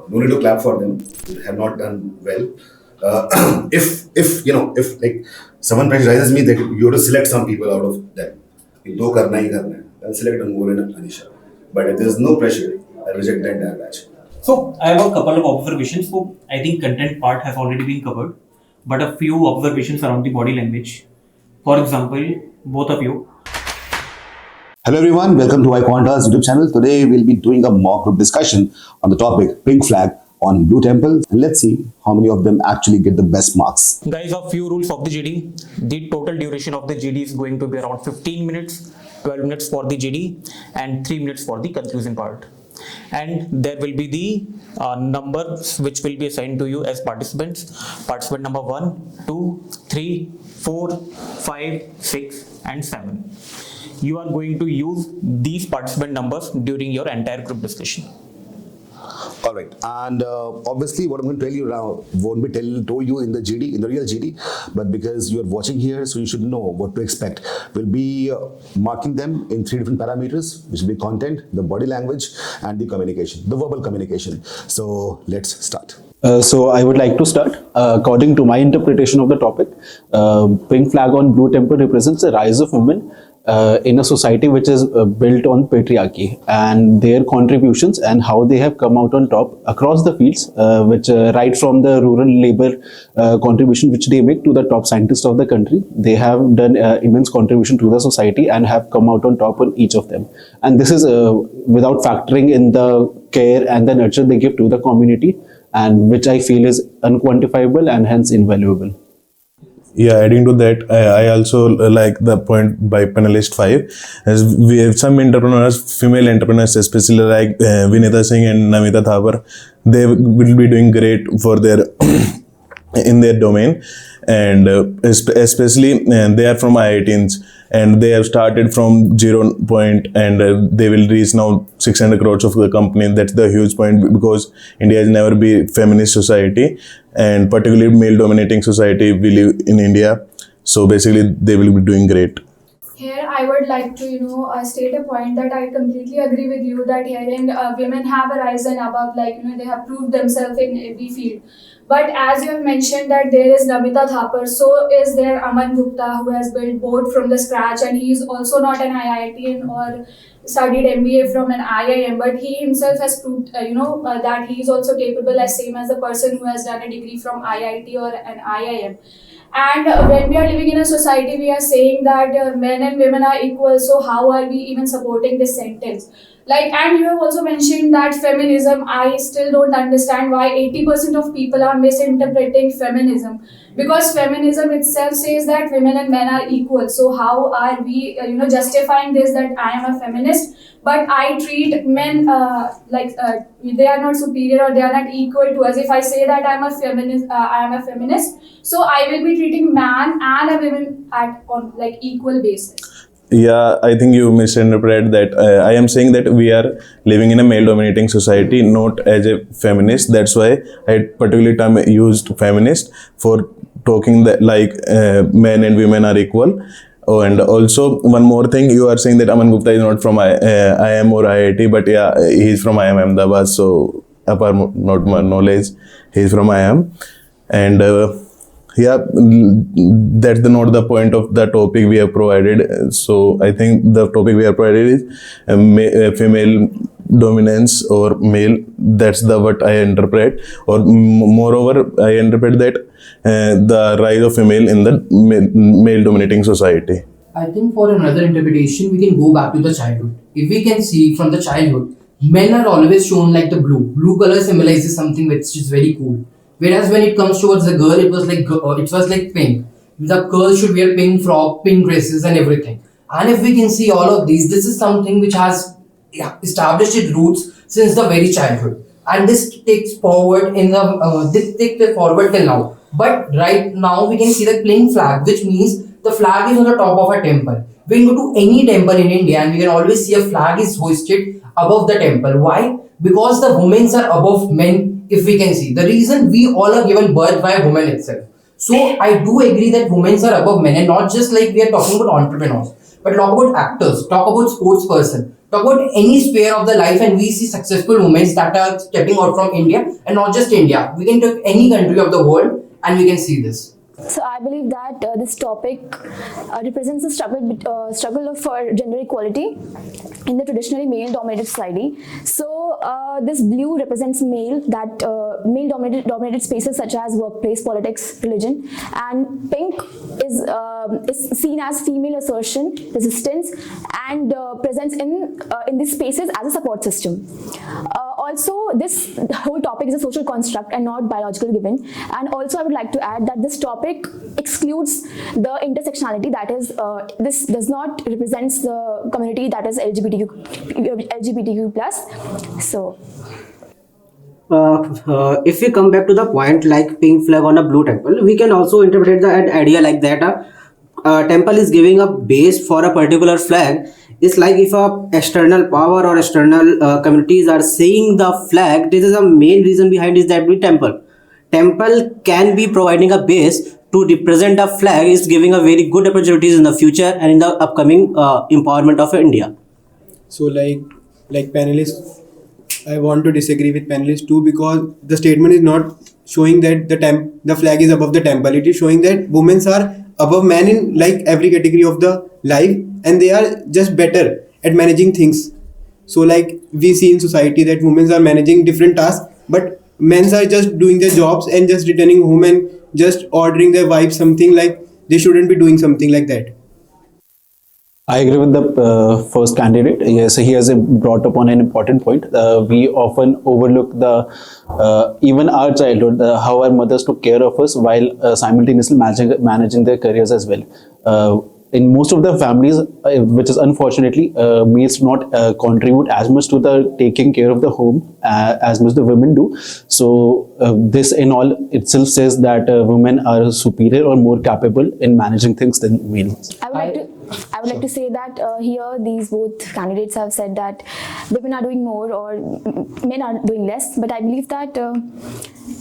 no need to clap for them. They have not done well. If like someone pressurizes me that you have to select some people out of them, do karna hi karna hai, I'll select Anmol and Anisha. But if there's no pressure, I reject the entire batch. So I have a couple of observations. So I think content part has already been covered, but a few observations around the body language. For example, both of you. Hello everyone, welcome to iQuanta's YouTube channel. Today we'll be doing a mock group discussion on the topic pink flag on blue temple, and let's see how many of them actually get the best marks. Guys, a few rules of the GD. The total duration of the GD is going to be around 15 minutes, 12 minutes for the GD and 3 minutes for the conclusion part. And there will be the numbers which will be assigned to you as participants. Participant number 1, 2, 3, 4, 5, 6 and 7. You are going to use these participant numbers during your entire group discussion. All right, and obviously what I'm going to tell you now won't be told you in the GD, in the real GD, but because you're watching here, so you should know what to expect. We'll be marking them in 3 different parameters, which will be content, the body language, and the communication, the verbal communication. So let's start. So I would like to start. According to my interpretation of the topic, pink flag on blue temple represents the rise of women in a society which is built on patriarchy, and their contributions and how they have come out on top across the fields, which right from the rural labor contribution which they make to the top scientists of the country. They have done immense contribution to the society and have come out on top on each of them. And this is without factoring in the care and the nurture they give to the community, and which I feel is unquantifiable and hence invaluable. Yeah, adding to that, I also like the point by panelist 5, as we have some entrepreneurs, female entrepreneurs, especially like Vinita Singh and Namita Thapar. They will be doing great for their in their domain, and especially they are from IITs, and they have started from 0 point, and they will reach now 600 crores of the company. That's the huge point, because India has never been feminist society, and particularly male dominating society we live in India. So basically they will be doing great. Here I would like to state a point that I completely agree with you that herein women have arisen above, they have proved themselves in every field. But as you have mentioned that there is Namita Thapar, so is there Aman Gupta, who has built board from the scratch, and he is also not an IITian or studied MBA from an IIM, but he himself has proved that he is also capable as same as the person who has done a degree from IIT or an IIM. And when we are living in a society, we are saying that men and women are equal, so how are we even supporting this sentence? And you have also mentioned that feminism, I still don't understand why 80% of people are misinterpreting feminism. Because feminism itself says that women and men are equal. So how are we, justifying this, that I am a feminist, but I treat men they are not superior or they are not equal to us. If I say that I am a feminist, so I will be treating man and a woman on equal basis. Yeah, I think you misinterpret that. I am saying that we are living in a male-dominating society, not as a feminist. That's why I particularly term used feminist for talking that men and women are equal. Oh, and also one more thing, you are saying that Aman Gupta is not from IIM or IIT, but yeah, he is from IIM Ahmedabad. So apart not my knowledge, he is from IIM, and yeah, that's not the point of the topic we have provided. So I think the topic we have provided is female dominance or male. That's the what I interpret. Or moreover, I interpret that the rise of female in the male dominating society. I think for another interpretation, we can go back to the childhood. If we can see from the childhood, men are always shown like the blue. Blue color symbolizes something which is very cool. Whereas when it comes towards the girl, it was like pink. The girl should wear pink frock, pink dresses and everything. And if we can see all of these, this is something which has established its roots since the very childhood. And this takes forward till now. But right now we can see the plain flag, which means the flag is on the top of a temple. We can go to any temple in India and we can always see a flag is hoisted above the temple. Why? Because the women are above men. If we can see, the reason we all are given birth by a woman itself. So I do agree that women are above men, and not just like we are talking about entrepreneurs, but talk about actors, talk about sports person. Talk about any sphere of the life, and we see successful women that are stepping out from India, and not just India. We can take any country of the world, and we can see this. So I believe that this topic represents a struggle for gender equality in the traditionally male-dominated society. So this blue represents male-dominated spaces such as workplace, politics, religion, and pink is seen as female assertion, resistance, and presence in these spaces as a support system. Also, this whole topic is a social construct and not biological given. And also, I would like to add that this topic excludes the intersectionality, that is, this does not represent the community that is LGBTQ plus. So. If we come back to the point like pink flag on a blue temple, we can also interpret the idea like that a temple is giving a base for a particular flag. It's like if a external power or external communities are saying the flag, this is the main reason behind is that we temple can be providing a base to represent a flag, is giving a very good opportunities in the future and in the upcoming empowerment of India. So like panelists, I want to disagree with panelists too, because the statement is not showing that the flag is above the temple. It is showing that women are above men in like every category of the life, and they are just better at managing things. So like we see in society that women are managing different tasks, but men are just doing their jobs and just returning home and just ordering their wives something, like they shouldn't be doing something like that. I agree with the first candidate. Yes, he has brought up on an important point. We often overlook even our childhood, how our mothers took care of us while simultaneously managing their careers as well. In most of the families, which is unfortunately, males do not contribute as much to the taking care of the home as much the women do. So this in all itself says that women are superior or more capable in managing things than males. I would like to say that here these both candidates have said that women are doing more or men are doing less, but I believe that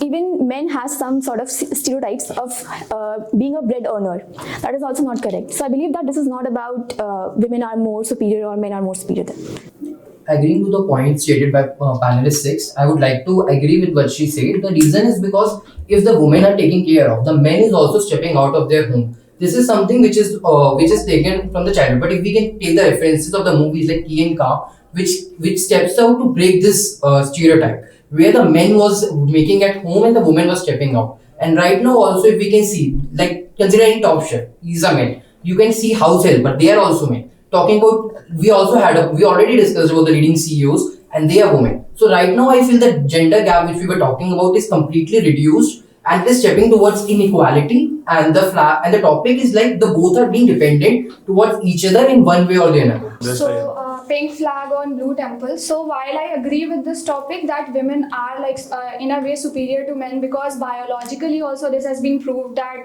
even men has some sort of stereotypes of being a bread earner. That is also not correct. So I believe that this is not about women are more superior or men are more superior than. Agreeing to the point stated by panelist 6, I would like to agree with what she said. The reason is because if the women are taken care of, the men is also stepping out of their home. This is something which is taken from the childhood. But if we can take the references of the movies like Key and Ka, which steps out to break this stereotype, where the men was making at home and the woman was stepping out. And right now also, if we can see, like considering Top Chef, he's a man. You can see House Help, but they are also men. Talking about, we already discussed about the leading CEOs, and they are women. So right now, I feel that gender gap which we were talking about is completely reduced, and it is stepping towards inequality. And the topic is like the both are being dependent towards each other in one way or the other. So pink flag on blue temple. So while I agree with this topic that women are like in a way superior to men, because biologically also this has been proved that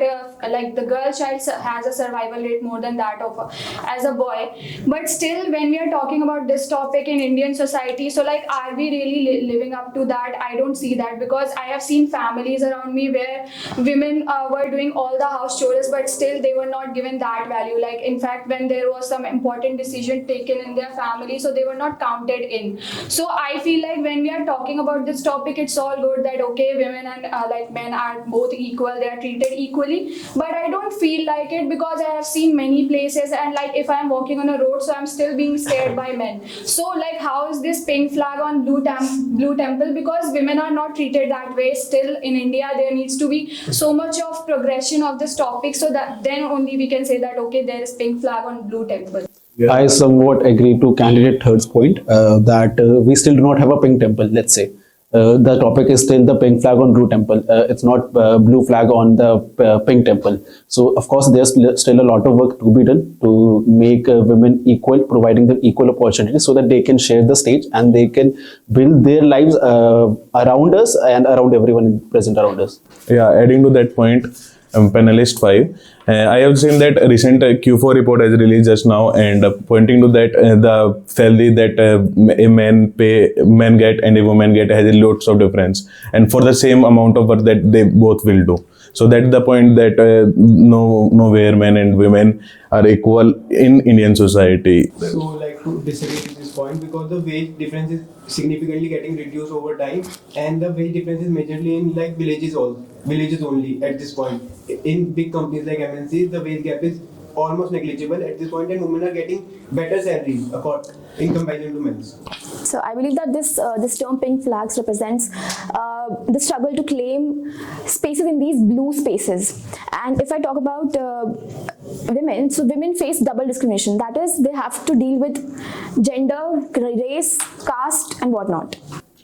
like the girl child has a survival rate more than that of as a boy. But still, when we are talking about this topic in Indian society, so like are we really living up to that? I don't see that, because I have seen families around me where women were doing all the house chores, but still they were not given that value. Like in fact, when there was some important decision taken in their family, so they were not counted in. So I feel like when we are talking about this topic, it's all good that okay, women and like men are both equal, they are treated equally, but I don't feel like it, because I have seen many places, and like if I'm walking on a road, so I'm still being scared by men. So like how is this pink flag on blue temple? Because women are not treated that way. Still in India there needs to be so much of progression of this topic, so that then only we can say that okay, there is pink flag on blue temple. Yeah. I somewhat agree to candidate third's point that we still do not have a pink temple, let's say. The topic is still the pink flag on blue temple. It's not blue flag on the pink temple. So, of course, there's still a lot of work to be done to make women equal, providing them equal opportunities so that they can share the stage and they can build their lives around us and around everyone present around us. Yeah, adding to that point, panelist 5, I have seen that recent Q4 report has released just now, and pointing to that the salary that a man get and a woman get has lots of difference, and for the same amount of work that they both will do. So that's the point that nowhere men and women are equal in Indian society. So like to disagree with this point because the wage difference is significantly getting reduced over time, and the wage difference is majorly in like villages only at this point. In big companies like MNCs, the wage gap is almost negligible at this point, and women are getting better salaries in comparison to men. So I believe that this term pink flags represents the struggle to claim spaces in these blue spaces. And if I talk about women, so women face double discrimination. That is, they have to deal with gender, race, caste, and whatnot.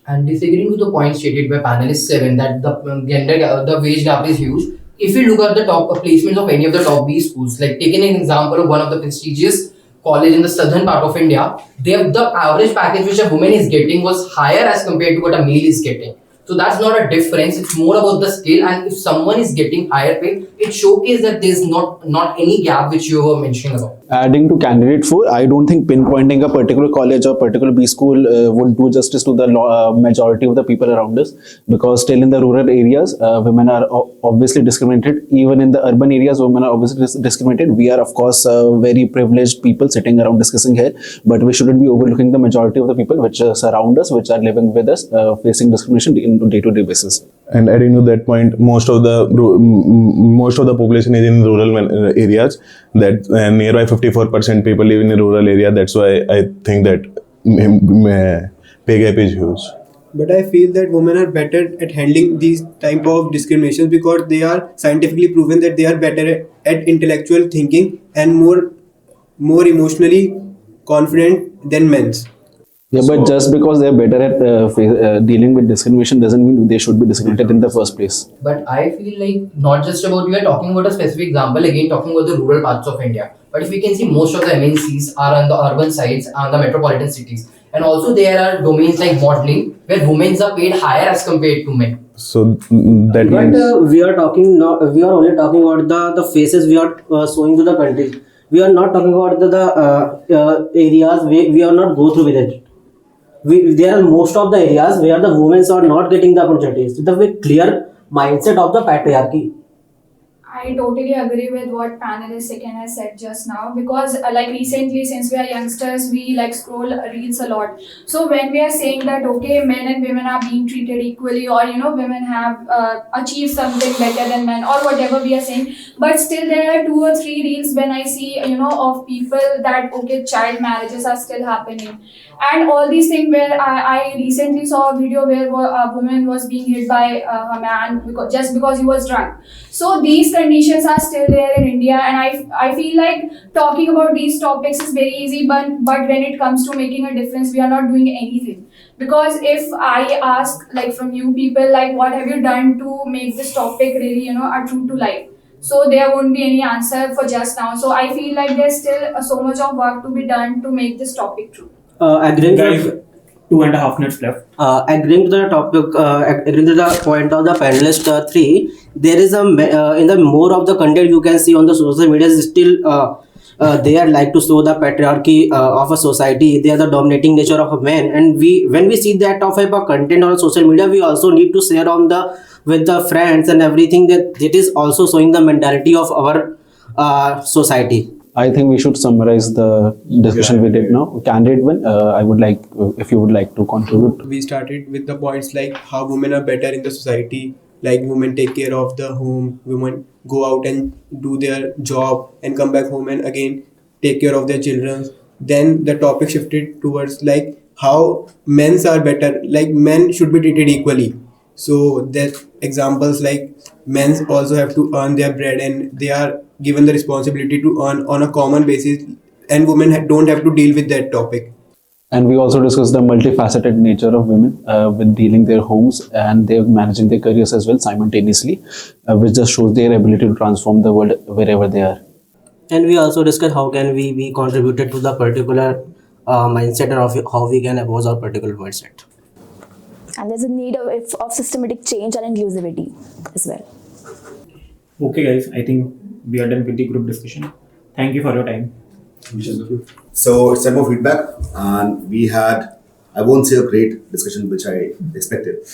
And disagreeing with the point stated by panelist 7 that the wage gap is huge. If you look at the top placements of any of the top B schools, like taking an example of one of the prestigious college in the southern part of India, the average package which a woman is getting was higher as compared to what a male is getting. So that's not a difference. It's more about the skill. And if someone is getting higher pay, it showcases that there's not any gap which you were mentioning about. Adding to candidate 4, I don't think pinpointing a particular college or particular B school would do justice to the majority of the people around us, because still in the rural areas, women are obviously discriminated. Even in the urban areas, women are obviously discriminated. We are, of course, very privileged people sitting around discussing here, but we shouldn't be overlooking the majority of the people which surround us, which are living with us, facing discrimination in day-to-day basis. And adding to that point, most of the population is in rural areas. That nearby 54% people live in a rural area. That's why I think that pay gap is huge. But I feel that women are better at handling these type of discriminations because they are scientifically proven that they are better at intellectual thinking and more emotionally confident than men. Yeah, but just because they're better at dealing with discrimination doesn't mean they should be discriminated in the first place. But I feel like not just about, we are talking about a specific example, again talking about the rural parts of India. But if we can see, most of the MNCs are on the urban sides and the metropolitan cities. And also there are domains like modeling where women are paid higher as compared to men. So that means we are only talking about the faces we are showing to the countries. We are not talking about the areas we are not go through with it. There are most of the areas where the women are not getting the opportunities. The very clear mindset of the patriarchy. I totally agree with what panelist second has said just now, because like recently, since we are youngsters, we like scroll reels a lot. So when we are saying that okay, men and women are being treated equally, or women have achieved something better than men, or whatever we are saying, but still there are 2 or 3 reels when I see of people that okay, child marriages are still happening, and all these things where I recently saw a video where a woman was being hit by a man just because he was drunk. So these conditions are still there in India, and I feel like talking about these topics is very easy, but when it comes to making a difference, we are not doing anything. Because if I ask like from you people, like what have you done to make this topic really a true to life? So there won't be any answer for just now. So I feel like there's still so much of work to be done to make this topic true. Agreeing Guys, 2.5 minutes left. Agreeing to the topic, agreeing to the point of the panelist 3, there is in the more of the content you can see on the social media is still they are like to show the patriarchy of a society. They are the dominating nature of a man, and when we see that type of content on social media, we also need to share on with the friends and everything that it is also showing the mentality of our society. I think we should summarize the discussion we did now. Candidate 1, I would like, if you would like to contribute. We started with the points like how women are better in the society, like women take care of the home, women go out and do their job and come back home and again take care of their children. Then the topic shifted towards like how men are better, like men should be treated equally. So that examples like men also have to earn their bread and they are given the responsibility to earn on a common basis, and women don't have to deal with that topic. And we also discussed the multifaceted nature of women with dealing their homes and they're managing their careers as well simultaneously, which just shows their ability to transform the world wherever they are. And we also discussed how can we be contributed to the particular mindset and of how we can oppose our particular mindset. And there's a need of systematic change and inclusivity as well. Okay guys, I think we are done with the group discussion. Thank you for your time. So it's time for feedback, and we had, I won't say a great discussion which I expected.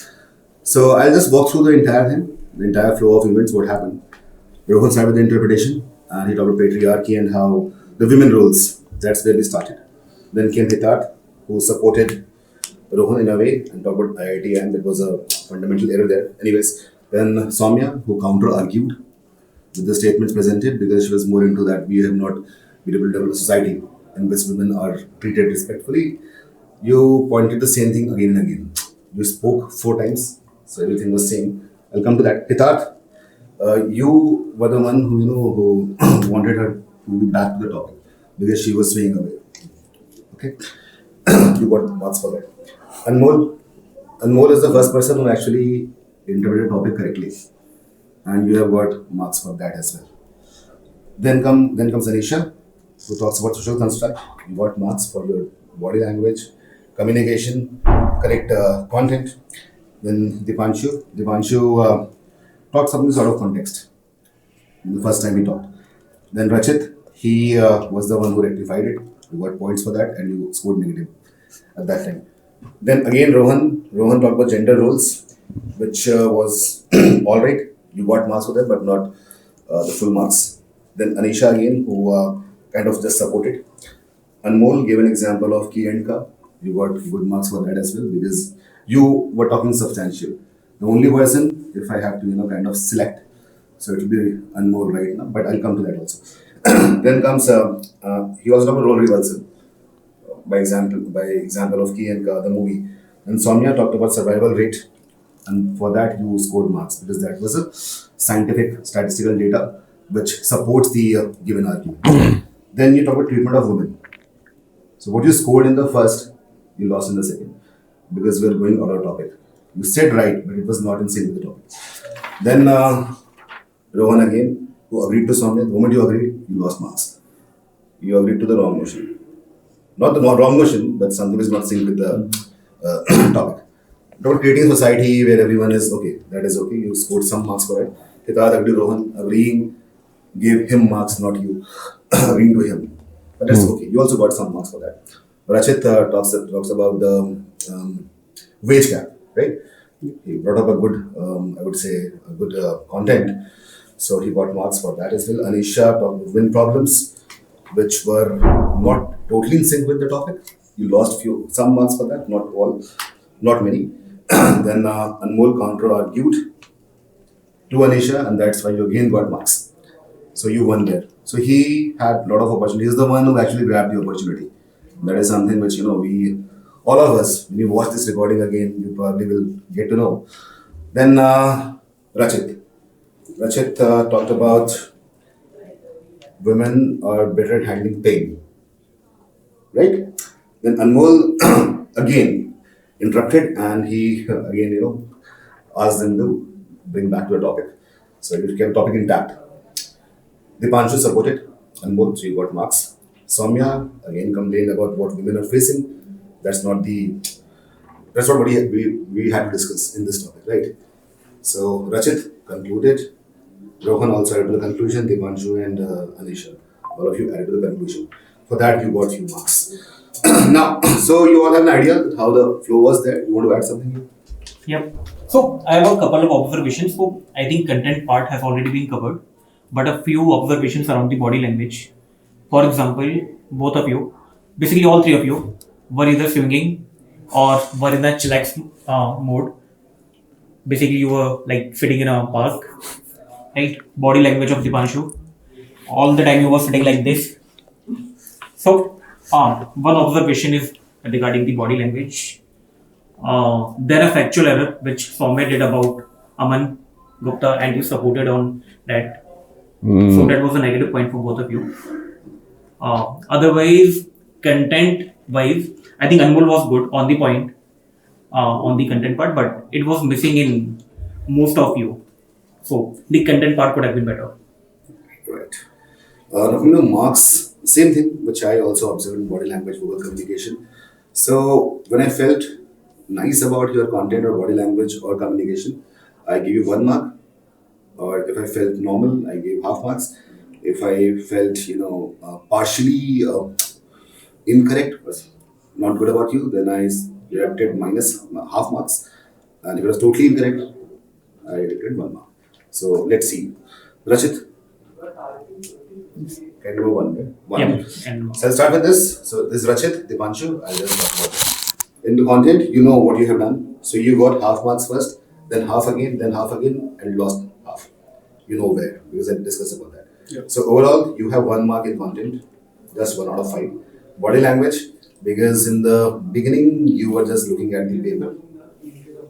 So I'll just walk through the entire thing, the entire flow of events, what happened. Rohan started with the interpretation, and he talked about patriarchy and how the women roles, that's where we started. Then came Hitat, who supported Rohan in a way and talked about IIT, and there was a fundamental error there. Anyways, then Soumya, who counter-argued with the statements presented because she was more into that we have not been able to develop a society in which women are treated respectfully. You pointed the same thing again and again. You spoke 4 times, so everything was same. I'll come to that. Hitarth, you were the one who wanted her to be back to the topic because she was swaying away. Okay, you got marks for that. Anmol is the first person who actually interpreted the topic correctly, and you have got marks for that as well. Then comes Anisha, who talks about social construct. You got marks for your body language, communication, correct content. Then Dipanshu talked something sort of context the first time he talked. Then Rachit, he was the one who rectified it. You got points for that, and you scored negative at that time. Then again, Rohan talked about gender roles, which was all right. You got marks for that, but not the full marks. Then Anisha again, who kind of just supported. Anmol gave an example of key and ka. You got good marks for that as well because you were talking substantial. The only person, if I have to, kind of select, so it will be Anmol right now, but I'll come to that also. Then comes, he also talked about role reversal by example of Key and Ka, the movie. And Soumya talked about survival rate, and for that you scored marks because that was a scientific statistical data which supports the given argument. Then you talk about treatment of women. So what you scored in the first, you lost in the second because we are going on our topic. You said right, but it was not in sync with the topic. Then Rohan again, who agreed to Soumya. The moment you agreed, you lost marks. You agreed to the wrong notion. Not the wrong notion, but something is not synced with the topic. About creating a society where everyone is okay, that is okay. You scored some marks for it. Hitarth agreed, Rohan agreeing, gave him marks, not you agreeing to him. But that's okay. You also got some marks for that. Rachit talks about the wage gap, right? He brought up a good, I would say, a good content. So he got marks for that as well. Anisha talked about wind problems, which were not totally in sync with the topic. You lost some marks for that, not all, not many. Then Anmol counter-argued to Anisha, and that's why you again got marks. So you won there. So he had a lot of opportunity. He's the one who actually grabbed the opportunity. That is something which, we, all of us, when you watch this recording again, you probably will get to know. Then Rachit. Rachit talked about women are better at handling pain. Right? Then Anmol again interrupted and he again, asked them to bring back to the topic. So you kept the topic intact. Dipanshu supported Anmol, so you got marks. Soumya again complained about what women are facing. That's not what we had to discuss in this topic, right? So Rachit concluded. Rohan also added to the conclusion. Dipanshu and Anisha, all of you added to the conclusion. For that, you got few marks. Now, so you all have an idea how the flow was there. You want to add something here? Yep. So I have a couple of observations. So I think content part has already been covered, but a few observations around the body language. For example, both of you, basically all three of you, were either swinging or were in a chillax mode. Basically, you were like sitting in a park, right? Body language of Dipanshu. All the time you were sitting like this. So, one observation is regarding the body language. There are factual error which Soumya did about Aman Gupta and you supported on that. So that was a negative point for both of you. Otherwise, content-wise, I think Anmol was good on the point, on the content part, but it was missing in most of you. So the content part could have been better. Right. Marks, same thing, which I also observed in body language, verbal communication. So when I felt nice about your content or body language or communication, I give you 1 mark. Or if I felt normal, I gave half marks. If I felt, partially incorrect, was not good about you, then I deducted minus half marks. And if it was totally incorrect, I deducted 1 mark. So let's see. Rachit? Can number one, right? One. Yeah. And So I'll start with this. So this is Rachit, Dipanshu. I'll just talk about it. In the content, you know what you have done. So you got half marks first, then half again, and lost half. You know where, because I discussed about that. Yeah. So overall, you have 1 mark in content, just 1 out of 5. Body language, because in the beginning you were just looking at the paper.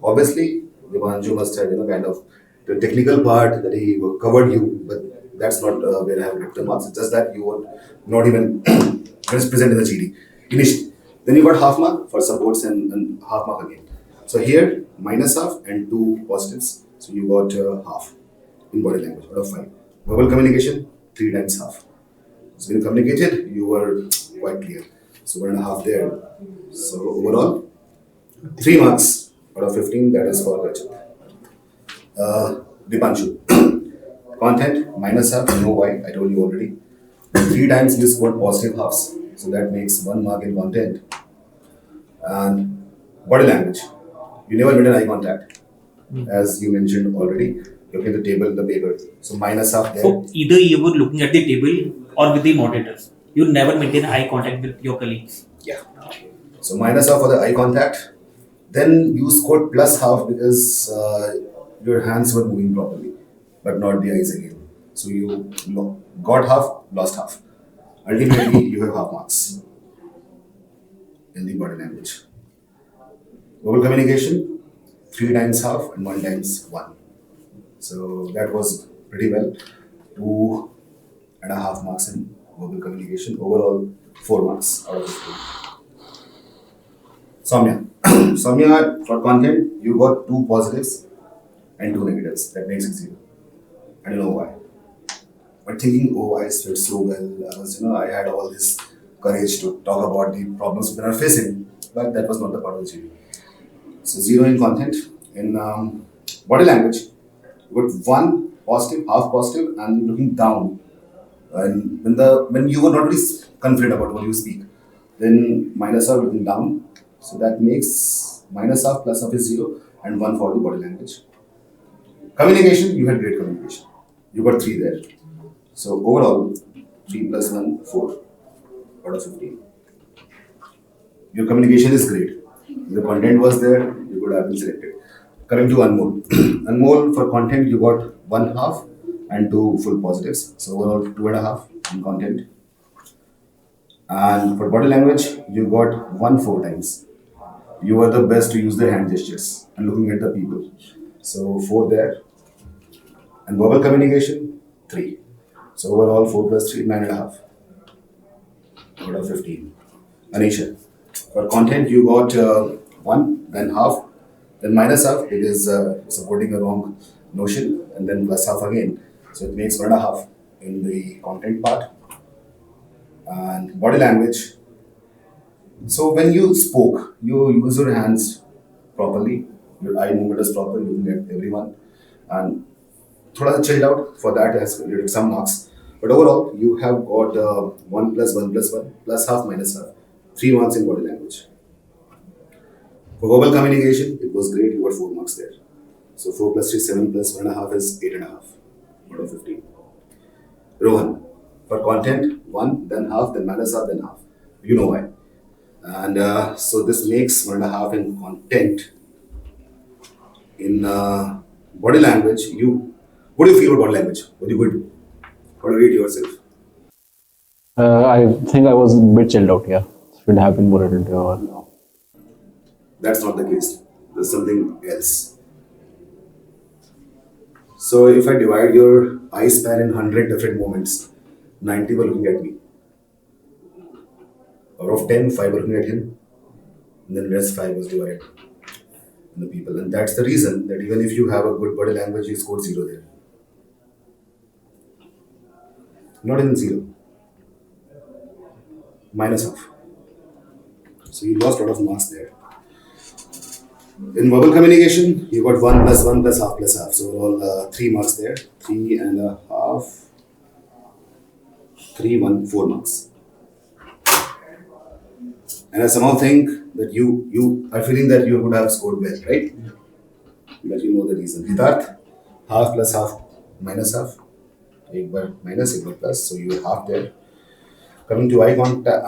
Obviously, Dipanshu must have kind of the technical part that he covered you, but that's not where I have written the marks. It's just that you were not even present in the GD initially. Then you got half mark for supports and half mark again. So here minus half and 2 positives. So you got half in body language out of 5. Verbal communication 3 times half. So when you communicated, you were quite clear. So 1.5 there. So overall 3 marks out of 15. That is for Rachit. Dipanshu. Content minus half. You know why? I told you already. 3 times you scored positive halves. So that makes 1 mark in content. And body language. You never made an eye contact. As you mentioned already. Look at the table, the paper. So minus half there. so either you were looking at the table or with the moderators. You never maintain eye contact with your colleagues. Yeah. So minus half for the eye contact. Then you scored plus half because your hands were moving properly, but not the eyes again. So you got half, lost half. Ultimately, you have half marks in the body language. Verbal communication, 3 times half and 1 times 1. So that was pretty well. 2.5 marks in verbal communication. Overall, 4 marks out of 15. Soumya. Soumya, for content, you got 2 positives and 2 negatives. That makes it 0. I don't know why. But thinking, oh, I sweat so well. I had all this courage to talk about the problems we are facing. But that was not the part of the GD. So 0 in content. In body language, you got 1 positive, half positive, and looking down. And when you were not really confident about what you speak, then minus half looking down. So that makes minus half plus half is 0 and 1 for the body language. Communication, you had great communication. You got 3 there. So overall, 3 plus 1, 4 out of 15. Your communication is great. The content was there, you could have been selected. Coming to Anmol. Anmol, for content, you got 1 half and 2 full positives. So overall, 2.5 in content. And for body language, you got 1 4 times. You were the best to use the hand gestures and looking at the people. So 4 there. And verbal communication, 3. So overall 4 plus 3, 9.5 out of 15. Anisha, for content you got 1, then half, then minus half because supporting a wrong notion, and then plus half again. So it makes 1.5 in the content part. And body language. So when you spoke, you use your hands properly, your eye movement is proper, looking at everyone, and thoda chilled out. For that has some marks. But overall, you have got 1 plus 1 plus 1 plus half minus half, 3 marks in body language. For verbal communication, it was great. You got 4 marks there. So 4 plus 3, 7 plus 1.5 is 8.5 out of 15. Rohan, for content, 1, then half, then minus half, then half. You know why. And so this makes 1.5 in content. In body language, what do you feel about body language? What do you do? How do you rate yourself? I think I was a bit chilled out, yeah. Should have been more attentive. That's not the case. There's something else. So if I divide your eye span in 100 different moments, 90 were looking at me. Out of 10, 5 were looking at him. And then the rest 5 was divided in the people. And that's the reason that even if you have a good body language, you scored 0 there. Not even 0. Minus half. So you lost a lot of marks there. In verbal communication, you got 1 plus 1 plus half plus half. So all 3 marks there. 3.5. 3, 1, 4 marks. And I somehow think that you are feeling that you would have scored well, right? That you know the reason. Hitarth, half plus half minus half. 1 bar minus, 1 bar plus. So you were half there. Coming to eye contact,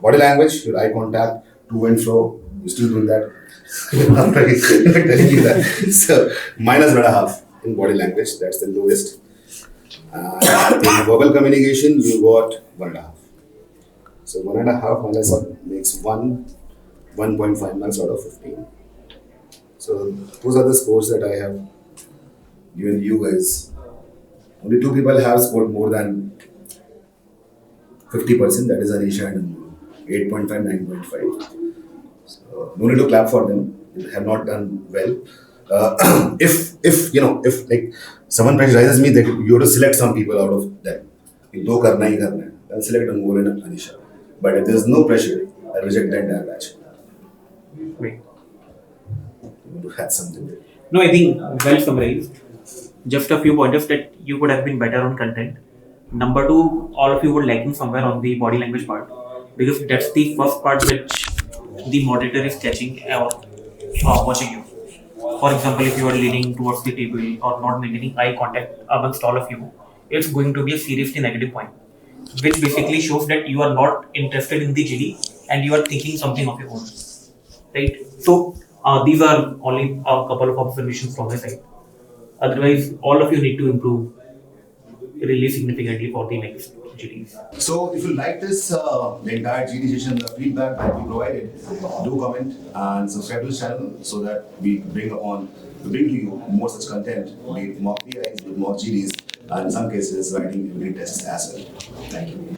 body language, your eye contact, to and fro, you're still doing that. I'm telling you that. So minus 1.5 in body language, that's the lowest. In verbal communication, you got 1.5. So 1.5 minus makes 1.5 marks out of 15. So those are the scores that I have given you guys. Only 2 people have scored more than 50%, that is Anisha and Anmol. 8.5, 9.5. So no need to clap for them. They have not done well. If like someone pressurizes me that you have to select some people out of them, do karna hi karna hai, I'll select Anmol and Anisha. But if there's no pressure, I reject the entire batch. Great. You want to add something there? No, I think well summarized. Just a few pointers that you could have been better on content. Number 2, all of you were lacking somewhere on the body language part, because that's the first part which the moderator is catching or watching you. For example, if you are leaning towards the table or not maintaining eye contact amongst all of you, it's going to be a seriously negative point, which basically shows that you are not interested in the GD and you are thinking something of your own. Right? So these are only a couple of observations from my side. Otherwise, all of you need to improve really significantly for the next GDs. So if you like this, the entire GD session, the feedback that we provided, do comment and subscribe to the channel so that we bring to you more such content, be it mock PIs, with mock GDs, and in some cases writing unit tests as well. Thank you.